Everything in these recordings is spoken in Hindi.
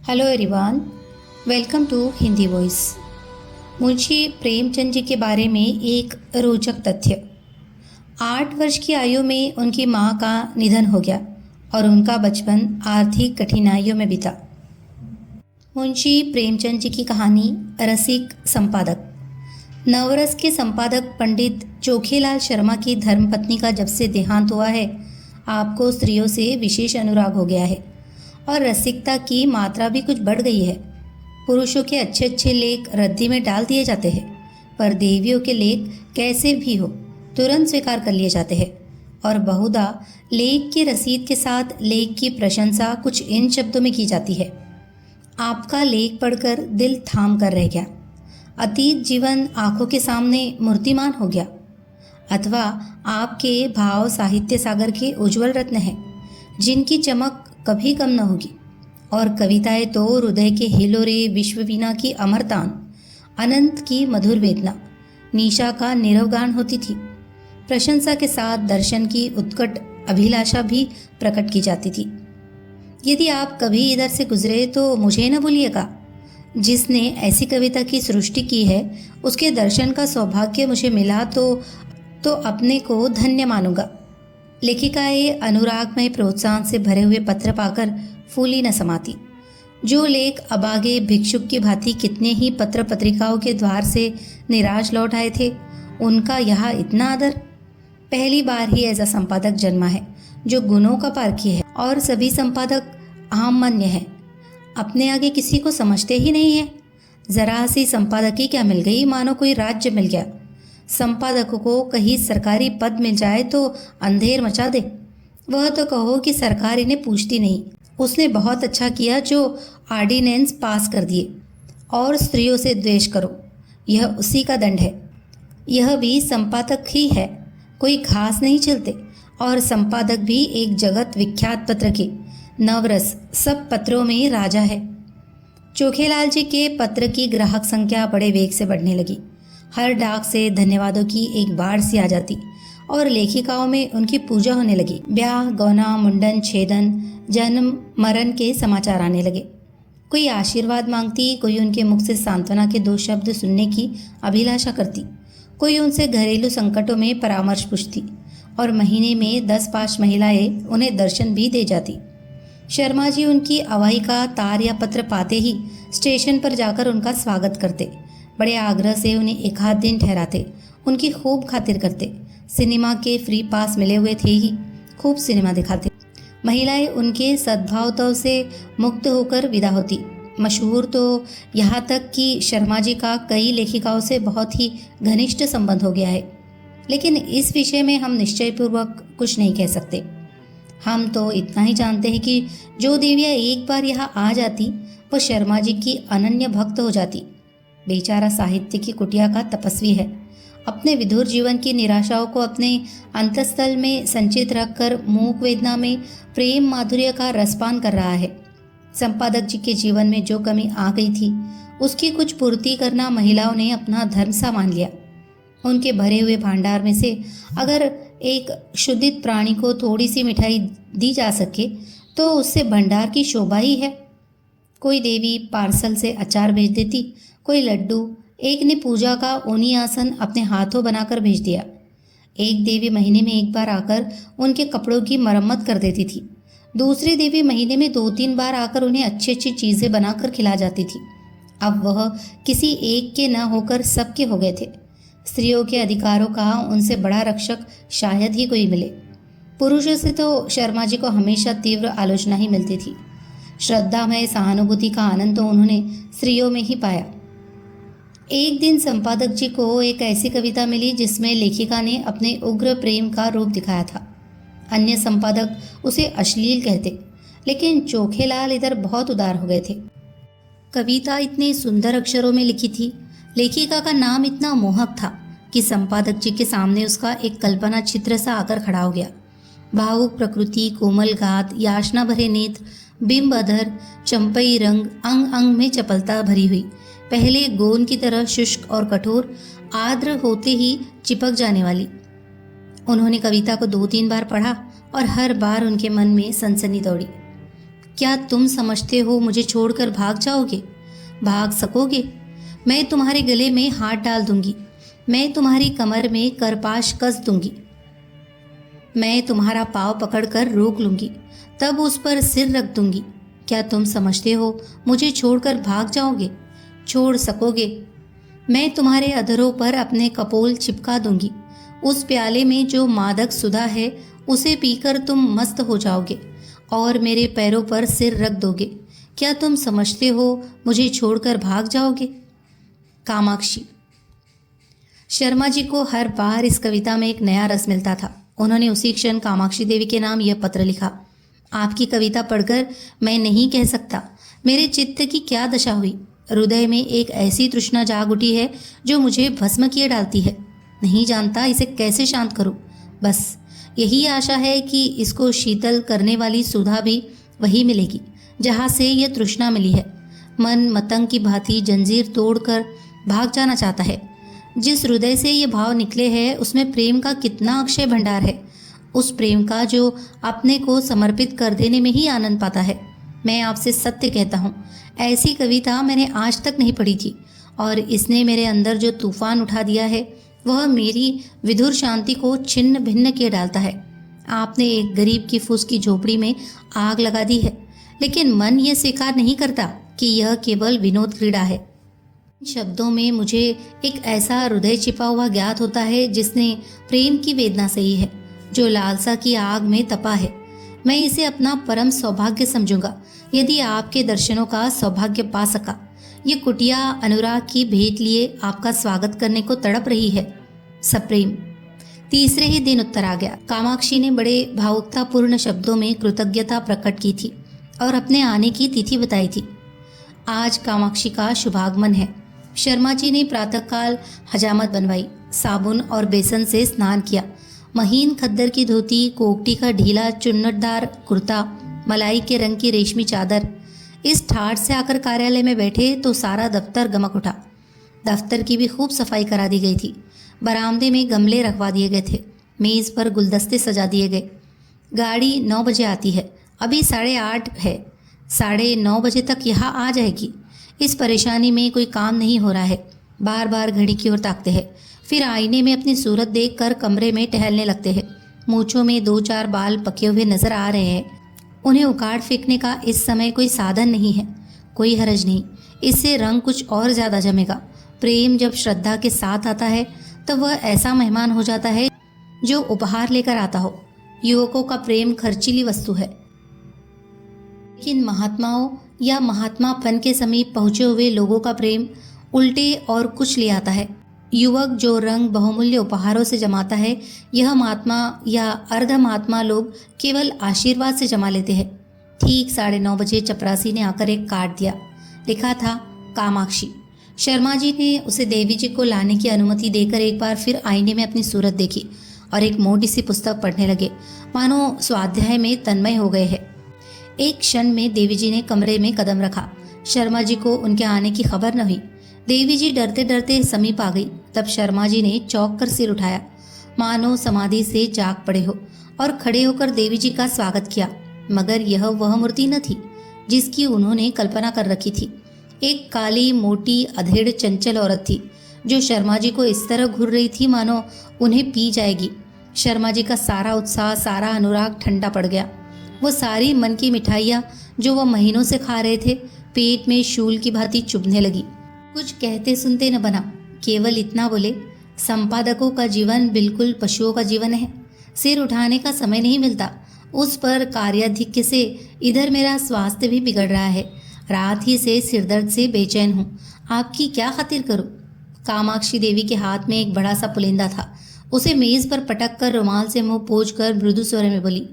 Hello everyone, welcome to Hindi voice. Munshi Premchand ji के बारे में एक रोचक तथ्य। 8 वर्ष की आयु में उनकी मां का निधन हो गया और उनका बचपन आर्थिक कठिनाइयों में बीता। मुंशी प्रेमचंद जी की कहानी रसिक संपादक। नवरस के संपादक पंडित चोखेलाल शर्मा की धर्मपत्नी का जब से देहांत हुआ है, आपको स्त्रियों से विशेष अनुराग हो गया है और रसिकता की मात्रा भी कुछ बढ़ गई है। पुरुषों के अच्छे अच्छे लेख रद्दी में डाल दिए जाते हैं, पर देवियों के लेख कैसे भी हो तुरंत स्वीकार कर लिए जाते हैं और बहुधा लेख की रसीद के साथ लेख की प्रशंसा कुछ इन शब्दों में की जाती है। आपका लेख पढ़कर दिल थाम कर रह गया, अतीत जीवन आंखों के सामने मूर्तिमान हो गया। अथवा आपके भाव साहित्य सागर के उज्जवल रत्न हैं, जिनकी चमक कभी कम न होगी। और कविताएं तो हृदय के हिलोरे विश्ववीणा की अमरतान, अनंत की मधुर वेदना, निशा का नीरव गान होती थी। प्रशंसा के साथ दर्शन की उत्कट अभिलाषा भी प्रकट की जाती थी। यदि आप कभी इधर से गुजरे तो मुझे न भूलिएगा। जिसने ऐसी कविता की सृष्टि की है, उसके दर्शन का सौभाग्य मुझे मिला तो अपने को धन्य मानूंगा। लेखिकाएं अनुरागमय प्रोत्साहन से भरे हुए पत्र पाकर फूली न समाती। जो लेख अबागे भिक्षुक की भांति कितने ही पत्र पत्रिकाओं के द्वार से निराश लौट आए थे, उनका यहाँ इतना आदर। पहली बार ही ऐसा संपादक जन्मा है जो गुणों का पारखी है, और सभी संपादक आममान्य हैं, अपने आगे किसी को समझते ही नहीं है। जरा सी संपादकी क्या मिल गई, मानो कोई राज्य मिल गया। संपादकों को कहीं सरकारी पद मिल जाए तो अंधेर मचा दे। वह तो कहो कि सरकार इन्हें पूछती नहीं, उसने बहुत अच्छा किया जो ऑर्डिनेंस पास कर दिए। और स्त्रियों से द्वेष करो, यह उसी का दंड है। यह भी संपादक ही है, कोई खास नहीं चलते। और संपादक भी एक जगत विख्यात पत्र के नवरस सब पत्रों में राजा है। चोखेलाल जी के पत्र की ग्राहक संख्या बड़े वेग से बढ़ने लगी। हर डाक से धन्यवादों की एक बाढ़ सी आ जाती और लेखिकाओं में उनकी पूजा होने लगी। ब्याह, गौना, मुंडन, छेदन, जन्म, मरण के समाचार आने लगे। कोई आशीर्वाद मांगती, कोई उनके मुख से सांत्वना के 2 शब्द सुनने की अभिलाषा करती, कोई उनसे घरेलू संकटों में परामर्श पूछती, और महीने में 10-5 महिलाएं उन्हें दर्शन भी दे जाती। शर्मा जी उनकी अवाई का तार या पत्र पाते ही स्टेशन पर जाकर उनका स्वागत करते, बड़े आग्रह से उन्हें 1 दिन ठहराते, उनकी खूब खातिर करते। सिनेमा के फ्री पास मिले हुए थे ही खूब सिनेमा दिखाते। महिलाएं उनके सद्भावताओं से मुक्त होकर विदा होती। मशहूर तो यहाँ तक कि शर्मा जी का कई लेखिकाओं से बहुत ही घनिष्ठ संबंध हो गया है, लेकिन इस विषय में हम निश्चयपूर्वक कुछ नहीं कह सकते। हम तो इतना ही जानते हैं कि जो देवियाँ एक बार यहाँ आ जाती, वह शर्मा जी की अनन्य भक्त हो जाती। बेचारा साहित्य की कुटिया का तपस्वी है, अपने विधुर जीवन की निराशाओं को अपने अंतस्थल में संचित रखकर मूक वेदना में प्रेम माधुर्य का रसपान कर रहा है। संपादक जी के जीवन में जो कमी आ गई थी, उसकी कुछ पूर्ति करना महिलाओं ने अपना धर्म सा मान लिया। उनके भरे हुए भांडार में से अगर एक शुद्धित प्राणी को थोड़ी सी मिठाई दी जा सके तो उससे भंडार की शोभा ही है। कोई देवी पार्सल से अचार भेज देती, कोई लड्डू, एक ने पूजा का ऊनी आसन अपने हाथों बनाकर भेज दिया। एक देवी महीने में 1 बार आकर उनके कपड़ों की मरम्मत कर देती थी। दूसरी देवी महीने में 2-3 बार आकर उन्हें अच्छी अच्छी चीज़ें बनाकर खिला जाती थी। अब वह किसी एक के न होकर सबके हो गए थे। स्त्रियों के अधिकारों का उनसे बड़ा रक्षक शायद ही कोई मिले। पुरुषों से तो शर्मा जी को हमेशा तीव्र आलोचना ही मिलती थी। श्रद्धामय सहानुभूति का आनंद तो उन्होंने स्त्रियों में ही पाया। एक दिन संपादक जी को एक ऐसी कविता मिली जिसमें लेखिका ने अपने उग्र प्रेम का रूप दिखाया था। अन्य संपादक उसे अश्लील कहते, लेकिन चोखेलाल इधर बहुत उदार हो गए थे। कविता इतने सुंदर अक्षरों में लिखी थी, लेखिका का नाम इतना मोहक था कि संपादक जी के सामने उसका एक कल्पना चित्र सा आकर खड़ा हो गया। भावुक प्रकृति, कोमल गात, याचना भरे नेत्र, बिंब अधर, चंपई रंग, अंग अंग में चपलता भरी हुई, पहले गोंद की तरह शुष्क और कठोर, आर्द्र होते ही चिपक जाने वाली। उन्होंने कविता को 2-3 बार पढ़ा और हर बार उनके मन में सनसनी दौड़ी। क्या तुम समझते हो मुझे छोड़कर भाग जाओगे? भाग सकोगे? मैं तुम्हारे गले में हाथ डाल दूंगी, मैं तुम्हारी कमर में करपाश कस दूंगी, मैं तुम्हारा पाँव पकड़कर रोक लूंगी, तब उस पर सिर रख दूंगी। क्या तुम समझते हो मुझे छोड़कर भाग जाओगे? छोड़ सकोगे? मैं तुम्हारे अधरों पर अपने कपोल चिपका दूंगी, उस प्याले में जो मादक सुधा है उसे पीकर तुम मस्त हो जाओगे और मेरे पैरों पर सिर रख दोगे। क्या तुम समझते हो मुझे छोड़कर भाग जाओगे? कामाक्षी। शर्मा जी को हर बार इस कविता में एक नया रस मिलता था। उन्होंने उसी क्षण कामाक्षी देवी के नाम यह पत्र लिखा। आपकी कविता पढ़कर मैं नहीं कह सकता मेरे चित्त की क्या दशा हुई। हृदय में एक ऐसी तृष्णा जाग उठी है जो मुझे भस्म किए डालती है। नहीं जानता इसे कैसे शांत करूं। बस यही आशा है कि इसको शीतल करने वाली सुधा भी वही मिलेगी जहाँ से यह तृष्णा मिली है। मन मतंग की भांति जंजीर तोड़कर भाग जाना चाहता है। जिस हृदय से ये भाव निकले हैं उसमें प्रेम का कितना अक्षय भंडार है। उस प्रेम का जो अपने को समर्पित कर देने में ही आनंद पाता है। मैं आपसे सत्य कहता हूँ, ऐसी कविता मैंने आज तक नहीं पढ़ी थी और इसने मेरे अंदर जो तूफान उठा दिया है वह मेरी विधुर शांति को छिन्न भिन्न किए डालता है। आपने एक गरीब की फूस की झोपड़ी में आग लगा दी है, लेकिन मन ये स्वीकार नहीं करता कि यह केवल विनोद क्रीड़ा है। शब्दों में मुझे एक ऐसा हृदय छिपा हुआ ज्ञात होता है जिसने प्रेम की वेदना सही है, जो लालसा की आग में तपा है। मैं इसे अपना परम सौभाग्य समझूंगा यदि आपके दर्शनों का सौभाग्य पा सका। ये कुटिया अनुराग की भेंट लिए आपका स्वागत करने को तड़प रही है। सप्रेम। तीसरे ही दिन उत्तर आ गया। कामाक्षी ने बड़े भावुकतापूर्ण शब्दों में कृतज्ञता प्रकट की थी और अपने आने की तिथि बताई थी। आज कामाक्षी का शुभागमन है। शर्मा जी ने प्रातःकाल हजामत बनवाई, साबुन और बेसन से स्नान किया। महीन खद्दर की धोती, कोकटी का ढीला चुन्नटदार कुर्ता, मलाई के रंग की रेशमी चादर। इस ठाठ से आकर कार्यालय में बैठे तो सारा दफ्तर गमक उठा। दफ्तर की भी खूब सफाई करा दी गई थी। बरामदे में गमले रखवा दिए गए थे, मेज पर गुलदस्ते सजा दिए गए। गाड़ी 9 बजे आती है, अभी 8:30 है। 9:30 बजे तक यहाँ आ जाएगी। इस परेशानी में कोई काम नहीं हो रहा है। बार बार घड़ी की ओर ताकते हैं, फिर आईने में अपनी सूरत देखकर कमरे में टहलने लगते हैं। मूंछों में 2-4 बाल पके हुए नजर आ रहे हैं। उन्हें उखाड़ फेंकने का इस समय कोई साधन नहीं है। कोई हरज नहीं, इससे रंग कुछ और ज़्यादा जमेगा। प्रेम जब श्रद्धा के साथ आता है तब वह ऐसा मेहमान हो जाता है जो उपहार लेकर आता हो। युवकों का प्रेम खर्चीली वस्तु है, लेकिन महात्माओं या महात्मापन के समीप पहुंचे हुए लोगों का प्रेम उल्टे और कुछ ले आता है। युवक जो रंग बहुमूल्य उपहारों से जमाता है, यह महात्मा या अर्ध महात्मा लोग केवल आशीर्वाद से जमा लेते हैं। ठीक 9:30 बजे चपरासी ने आकर एक कार्ड दिया। लिखा था कामाक्षी। शर्मा जी ने उसे देवी जी को लाने की अनुमति देकर एक बार फिर आईने में अपनी सूरत देखी और एक मोटी सी पुस्तक पढ़ने लगे, मानो स्वाध्याय में तन्मय हो गए हैं। एक क्षण में देवी जी ने कमरे में कदम रखा। शर्मा जी को उनके आने की खबर न हुई। देवी जी डरते डरते समीप आ गई। तब शर्मा जी ने चौंक कर सिर उठाया, मानो समाधि से जाग पड़े हो, और खड़े होकर देवी जी का स्वागत किया। मगर यह वह मूर्ति न थी जिसकी उन्होंने कल्पना कर रखी थी। एक काली मोटी अधेड़ चंचल औरत थी जो शर्मा जी को इस तरह घूर रही थी मानो उन्हें पी जाएगी। शर्मा जी का सारा उत्साह, सारा अनुराग ठंडा पड़ गया। वो सारी मन की मिठाइयाँ जो वह महीनों से खा रहे थे पेट में शूल की भांति चुभने लगी। कुछ कहते सुनते न बना, केवल इतना बोले, संपादकों का जीवन बिल्कुल पशुओं का जीवन है। सिर उठाने का समय नहीं मिलता। उस पर कार्याधिक्य से इधर मेरा स्वास्थ्य भी बिगड़ रहा है। रात ही से सिरदर्द से बेचैन हूँ। आपकी क्या खातिर करूँ? कामाक्षी देवी के हाथ में एक बड़ा सा पुलिंदा था। उसे मेज पर पटक कर रुमाल से मुंह पोंछ कर मृदु स्वर में बोली,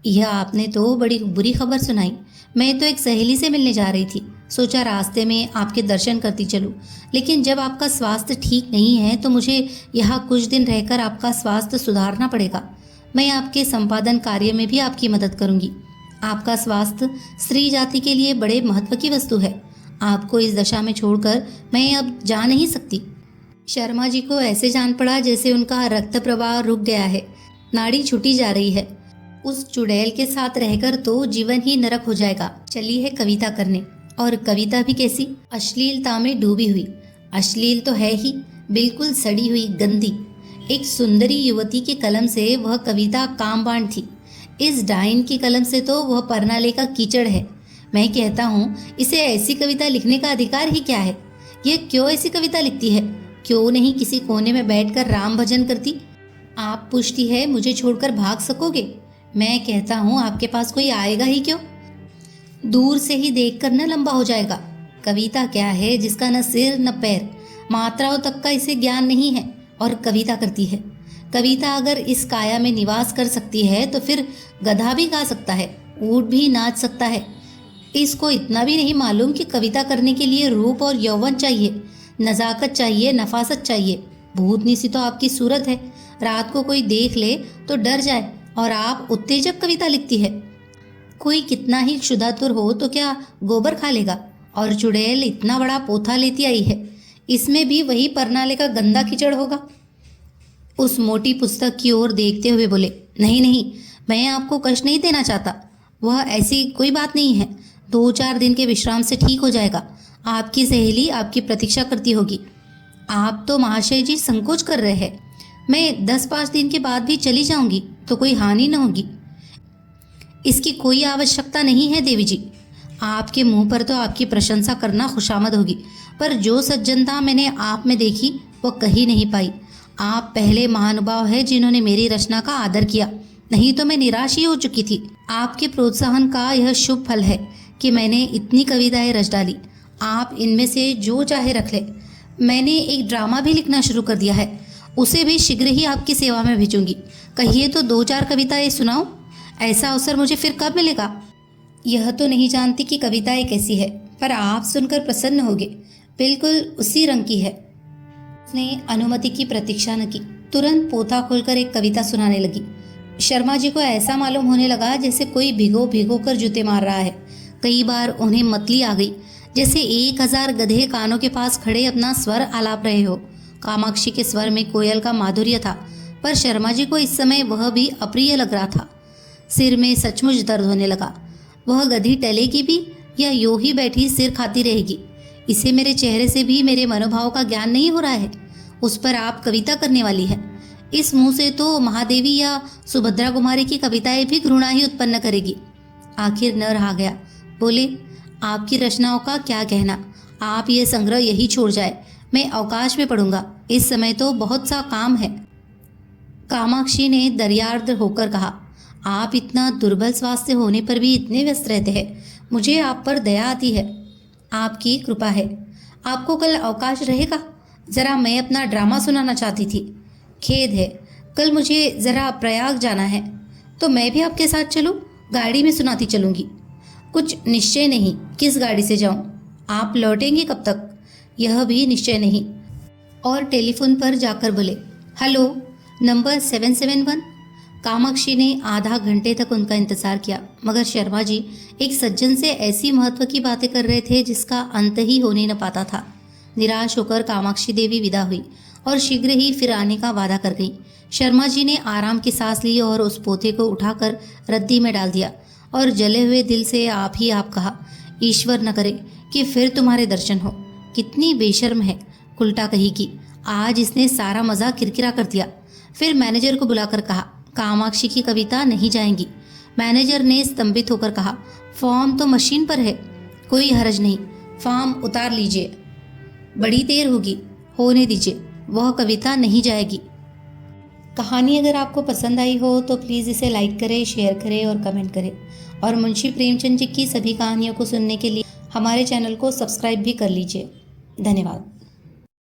यह आपने तो बड़ी बुरी खबर सुनाई। मैं तो एक सहेली से मिलने जा रही थी, सोचा रास्ते में आपके दर्शन करती चलूं, लेकिन जब आपका स्वास्थ्य ठीक नहीं है तो मुझे यहाँ कुछ दिन रहकर आपका स्वास्थ्य सुधारना पड़ेगा। मैं आपके संपादन कार्य में भी आपकी मदद करूंगी। आपका स्वास्थ्य स्त्री जाति के लिए बड़े महत्व की वस्तु है। आपको इस दशा में छोड़कर मैं अब जा नहीं सकती। शर्मा जी को ऐसे जान पड़ा जैसे उनका रक्त प्रवाह रुक गया है, नाड़ी छूटी जा रही है। उस चुड़ैल के साथ रहकर तो जीवन ही नरक हो जाएगा। चली है कविता करने, और कविता भी कैसी, अश्लीलता में डूबी हुई। अश्लील तो है ही, बिल्कुल सड़ी हुई, गंदी। एक सुंदरी युवती की कलम से वह कविता कामबान थी। इस डाइन की कलम से तो वह परनाले का कीचड़ है। मैं कहता हूँ, इसे ऐसी कविता लिखने का अधिकार ही क्या है? यह क्यों ऐसी कविता लिखती है? क्यों नहीं किसी कोने में बैठकर राम भजन करती? आप पूछती है मुझे छोड़कर भाग सकोगे? मैं कहता हूँ आपके पास कोई आएगा ही क्यों? दूर से ही देखकर न लंबा हो जाएगा। कविता क्या है जिसका न सिर न पैर, मात्राओं तक का इसे ज्ञान नहीं है, और कविता करती है। कविता अगर इस काया में निवास कर सकती है तो फिर गधा भी गा सकता है, ऊंट भी नाच सकता है। इसको इतना भी नहीं मालूम कि कविता करने के लिए रूप और यौवन चाहिए, नजाकत चाहिए, नफासत चाहिए। भूतनी सी तो आपकी सूरत है, रात को कोई देख ले तो डर जाए, और आप उत्तेजक कविता लिखती है। कोई कितना ही क्षुधातुर हो तो क्या गोबर खा लेगा? और चुड़ैल इतना बड़ा पोथा लेती आई है, इसमें भी वही परनाले का गंदा कीचड़ होगा। उस मोटी पुस्तक की ओर देखते हुए बोले, नहीं नहीं, मैं आपको कष्ट नहीं देना चाहता। वह ऐसी कोई बात नहीं है, 2-4 दिन के विश्राम से ठीक हो जाएगा। आपकी सहेली आपकी प्रतीक्षा करती होगी। आप तो महाशय जी संकोच कर रहे हैं। मैं 10-5 दिन के बाद भी चली जाऊंगी तो कोई हानि न होगी। इसकी कोई आवश्यकता नहीं है देवी जी। आपके मुंह पर तो आपकी प्रशंसा करना खुशामद होगी, पर जो सज्जनता मैंने आप में देखी वो कहीं नहीं पाई। आप पहले महानुभाव है जिन्होंने मेरी रचना का आदर किया, नहीं तो मैं निराश ही हो चुकी थी। आपके प्रोत्साहन का यह शुभ फल है कि मैंने इतनी कविताएं रच डाली। आप इनमें से जो चाहे रख ले। मैंने एक ड्रामा भी लिखना शुरू कर दिया है, उसे भी शीघ्र ही आपकी सेवा में भेजूंगी। कहिए तो 2-4 कविताएं सुनाओ। ऐसा अवसर मुझे फिर कब मिलेगा? यह तो नहीं जानती कि कविताएं कैसी है, पर आप सुनकर प्रसन्न होगे। बिल्कुल उसी रंग की है। उसने अनुमति की प्रतीक्षा न की, तुरंत पोथा खोलकर एक कविता सुनाने लगी। शर्मा जी को ऐसा मालूम होने लगा जैसे कोई भिगो भिगो कर जूते मार रहा है। कई बार उन्हें मतली आ गई, जैसे 1000 गधे कानों के पास खड़े अपना स्वर आलाप रहे हो। कामाक्षी के स्वर में कोयल का माधुर्य था, पर शर्मा जी को इस समय वह भी अप्रिय लग रहा था। सिर में सचमुच दर्द होने लगा। वह गधी टलेगी भी या यूं ही बैठी सिर खाती रहेगी? इसे मेरे चेहरे से भी मेरे मनोभाव का ज्ञान नहीं हो रहा है। उस पर आप कविता करने वाली है। इस मुंह से तो महादेवी या सुभद्रा कुमारी की कविताएं भी घृणा ही उत्पन्न करेगी। आखिर न रहा गया, बोले, आपकी रचनाओं का क्या कहना। आप ये संग्रह यही छोड़ जाए, मैं अवकाश में पढ़ूंगा। इस समय तो बहुत सा काम है। कामाक्षी ने दर्यार्द होकर कहा, आप इतना दुर्बल स्वास्थ्य होने पर भी इतने व्यस्त रहते हैं, मुझे आप पर दया आती है। आपकी कृपा है। आपको कल अवकाश रहेगा? ज़रा मैं अपना ड्रामा सुनाना चाहती थी। खेद है, कल मुझे ज़रा प्रयाग जाना है, तो मैं भी आपके साथ चलूं? गाड़ी में सुनाती चलूंगी। कुछ निश्चय नहीं किस गाड़ी से जाऊं। आप लौटेंगे कब तक? यह भी निश्चय नहीं। और टेलीफोन पर जाकर बोले, हेलो, नंबर 771। कामाक्षी ने आधा घंटे तक उनका इंतजार किया, मगर शर्मा जी एक सज्जन से ऐसी महत्व की बातें कर रहे थे जिसका अंत ही होने न पाता था। निराश होकर कामाक्षी देवी विदा हुई और शीघ्र ही फिर आने का वादा कर गई। शर्मा जी ने आराम की सांस ली और उस पोथे को उठाकर रद्दी में डाल दिया और जले हुए दिल से आप ही आप कहा, ईश्वर न करे कि फिर तुम्हारे दर्शन हो। कितनी बेशर्म है, उल्टा कहेगी। आज इसने सारा मज़ा किरकिरा कर दिया। फिर मैनेजर को बुलाकर कहा, कामाक्षी की कविता नहीं जाएंगी। मैनेजर ने स्तंभित होकर कहा, फॉर्म तो मशीन पर है, कोई हर्ज नहीं, फॉर्म उतार लीजिए। बड़ी देर होगी, होने दीजिए, वह कविता नहीं जाएगी। कहानी अगर आपको पसंद आई हो तो प्लीज़ इसे लाइक करें, शेयर करें और कमेंट करें। और मुंशी प्रेमचंद जी की सभी कहानियों को सुनने के लिए हमारे चैनल को सब्सक्राइब भी कर लीजिए। धन्यवाद।